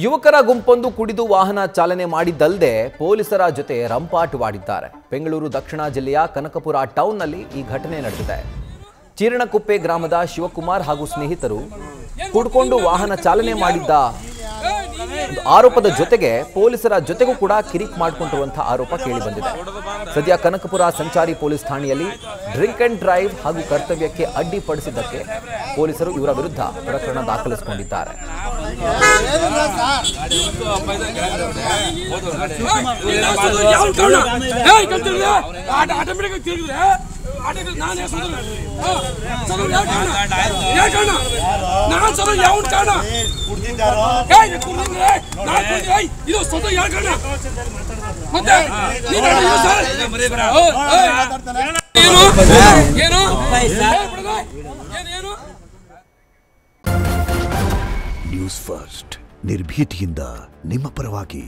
ಯುವಕರ ಗುಂಪೊಂದು ಕುಡಿದು ವಾಹನ ಚಾಲನೆ ಮಾಡಿದ್ದಲ್ಲದೆ ಪೊಲೀಸರ ಜೊತೆ ರಂಪಾಟವಾಡಿದ್ದಾರೆ. ಬೆಂಗಳೂರು ದಕ್ಷಿಣ ಜಿಲ್ಲೆಯ ಕನಕಪುರ ಟೌನ್ನಲ್ಲಿ ಈ ಘಟನೆ ನಡೆದಿದೆ. ಚೀರಣಕುಪ್ಪೆ ಗ್ರಾಮದ ಶಿವಕುಮಾರ್ ಹಾಗೂ ಸ್ನೇಹಿತರು ಕುಡ್ಕೊಂಡು ವಾಹನ ಚಾಲನೆ ಮಾಡಿದ್ದ ಆರೋಪದ ಜೊತೆಗೆ ಪೊಲೀಸರ ಜೊತೆಗೂ ಕೂಡ ಕಿರಿಕ್ ಮಾಡಿಕೊಂಡಿರುವಂತಹ ಆರೋಪ ಕೇಳಿಬಂದಿದೆ. ಸದ್ಯ ಕನಕಪುರ ಸಂಚಾರಿ ಪೊಲೀಸ್ ಠಾಣೆಯಲ್ಲಿ ಡ್ರಿಂಕ್ ಅಂಡ್ ಡ್ರೈವ್ ಹಾಗೂ ಕರ್ತವ್ಯಕ್ಕೆ ಅಡ್ಡಿಪಡಿಸಿದ್ದಕ್ಕೆ ಪೊಲೀಸರು ಇವರ ವಿರುದ್ಧ ಪ್ರಕರಣ ದಾಖಲಿಸಿಕೊಂಡಿದ್ದಾರೆ. ನ್ಯೂಸ್ ಫಸ್ಟ್ ನಿರ್ಭೀತಿಯಿಂದ ನಿಮ್ಮ ಪರವಾಗಿ.